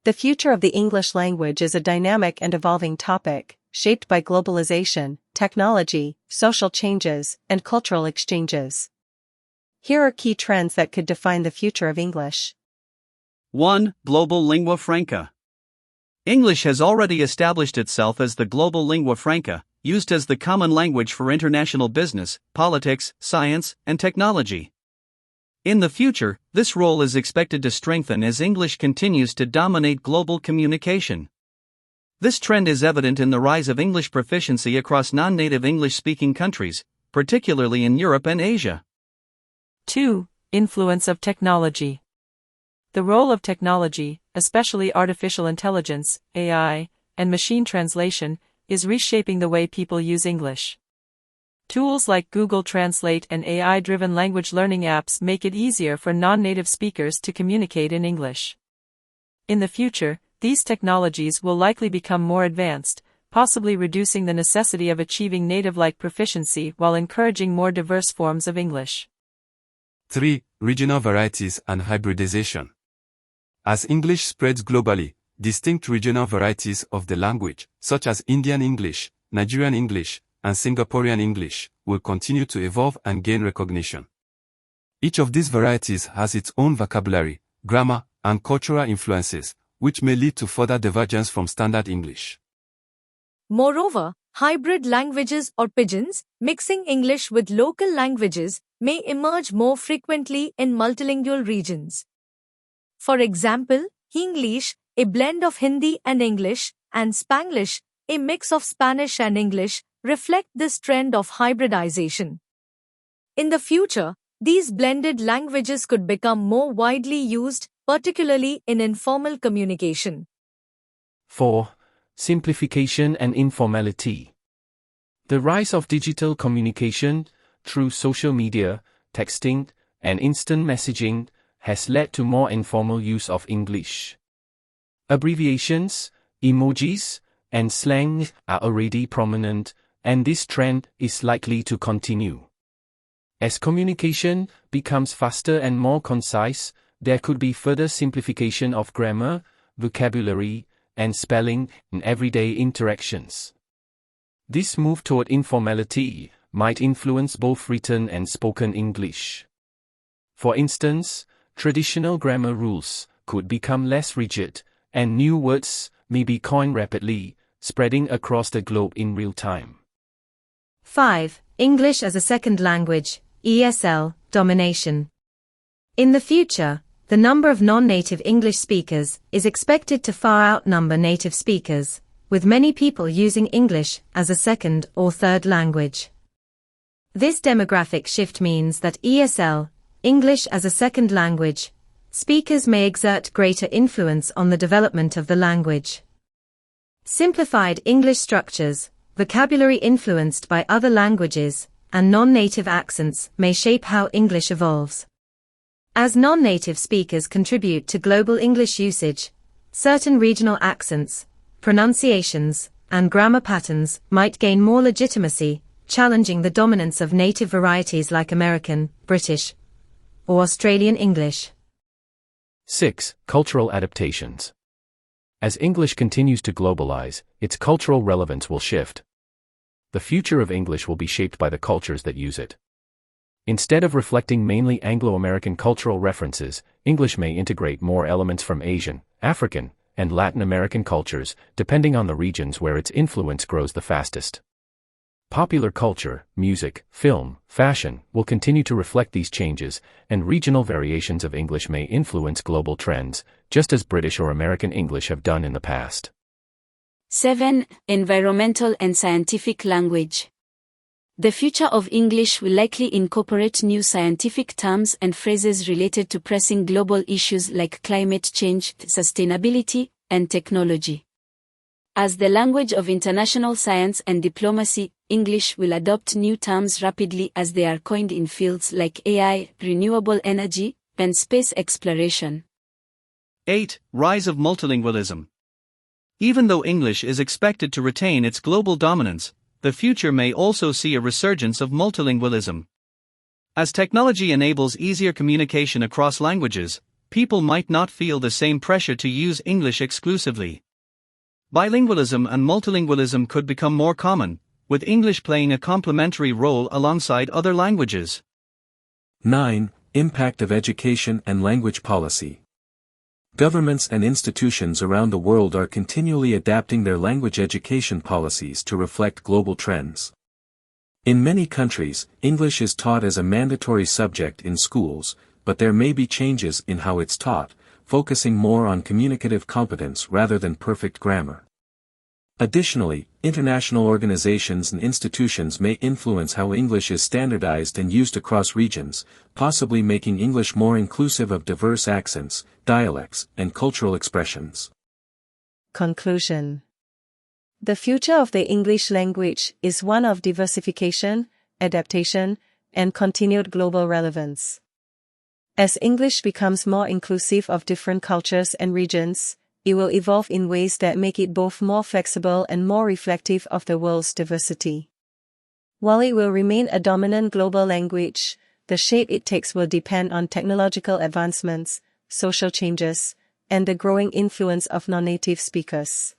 The future of the English language is a dynamic and evolving topic, shaped by globalization, technology, social changes, and cultural exchanges. Here are key trends that could define the future of English. 1. Global lingua franca. English has already established itself as the global lingua franca, used as the common language for international business, politics, science, and technology. In the future, this role is expected to strengthen as English continues to dominate global communication. This trend is evident in the rise of English proficiency across non-native English-speaking countries, particularly in Europe and Asia. 2. Influence of technology. The role of technology, especially artificial intelligence, AI, and machine translation, is reshaping the way people use English. Tools like Google Translate and AI-driven language learning apps make it easier for non-native speakers to communicate in English. In the future, these technologies will likely become more advanced, possibly reducing the necessity of achieving native-like proficiency while encouraging more diverse forms of English. 3. Regional varieties and hybridization. As English spreads globally, distinct regional varieties of the language, such as Indian English, Nigerian English, and Singaporean English, will continue to evolve and gain recognition. Each of these varieties has its own vocabulary, grammar, and cultural influences, which may lead to further divergence from standard English. Moreover, hybrid languages or pidgins, mixing English with local languages, may emerge more frequently in multilingual regions. For example, Hinglish, a blend of Hindi and English, and Spanglish, a mix of Spanish and English, reflect this trend of hybridization. In the future, these blended languages could become more widely used, particularly in informal communication. 4. Simplification and informality. The rise of digital communication, through social media, texting, and instant messaging, has led to more informal use of English. Abbreviations, emojis, and slang are already prominent, and this trend is likely to continue. As communication becomes faster and more concise, there could be further simplification of grammar, vocabulary, and spelling in everyday interactions. This move toward informality might influence both written and spoken English. For instance, traditional grammar rules could become less rigid, and new words may be coined rapidly, spreading across the globe in real time. 5. English as a second language, ESL, domination. In the future, the number of non-native English speakers is expected to far outnumber native speakers, with many people using English as a second or third language. This demographic shift means that ESL, English as a second language, speakers may exert greater influence on the development of the language. Simplified English structures, vocabulary influenced by other languages, and non-native accents may shape how English evolves. As non-native speakers contribute to global English usage, certain regional accents, pronunciations, and grammar patterns might gain more legitimacy, challenging the dominance of native varieties like American, British, or Australian English. 6. Cultural adaptations. As English continues to globalize, its cultural relevance will shift. The future of English will be shaped by the cultures that use it. Instead of reflecting mainly Anglo-American cultural references, English may integrate more elements from Asian, African, and Latin American cultures, depending on the regions where its influence grows the fastest. Popular culture, music, film, fashion will continue to reflect these changes, and regional variations of English may influence global trends, just as British or American English have done in the past. 7. Environmental and scientific language. The future of English will likely incorporate new scientific terms and phrases related to pressing global issues like climate change, sustainability, and technology. As the language of international science and diplomacy, English will adopt new terms rapidly as they are coined in fields like AI, renewable energy, and space exploration. 8. Rise of multilingualism. Even though English is expected to retain its global dominance, the future may also see a resurgence of multilingualism. As technology enables easier communication across languages, people might not feel the same pressure to use English exclusively. Bilingualism and multilingualism could become more common, with English playing a complementary role alongside other languages. 9. Impact of education and language policy. Governments and institutions around the world are continually adapting their language education policies to reflect global trends. In many countries, English is taught as a mandatory subject in schools, but there may be changes in how it's taught, focusing more on communicative competence rather than perfect grammar. Additionally, international organizations and institutions may influence how English is standardized and used across regions, possibly making English more inclusive of diverse accents, dialects, and cultural expressions. Conclusion. The future of the English language is one of diversification, adaptation, and continued global relevance. As English becomes more inclusive of different cultures and regions, it will evolve in ways that make it both more flexible and more reflective of the world's diversity. While it will remain a dominant global language, the shape it takes will depend on technological advancements, social changes, and the growing influence of non-native speakers.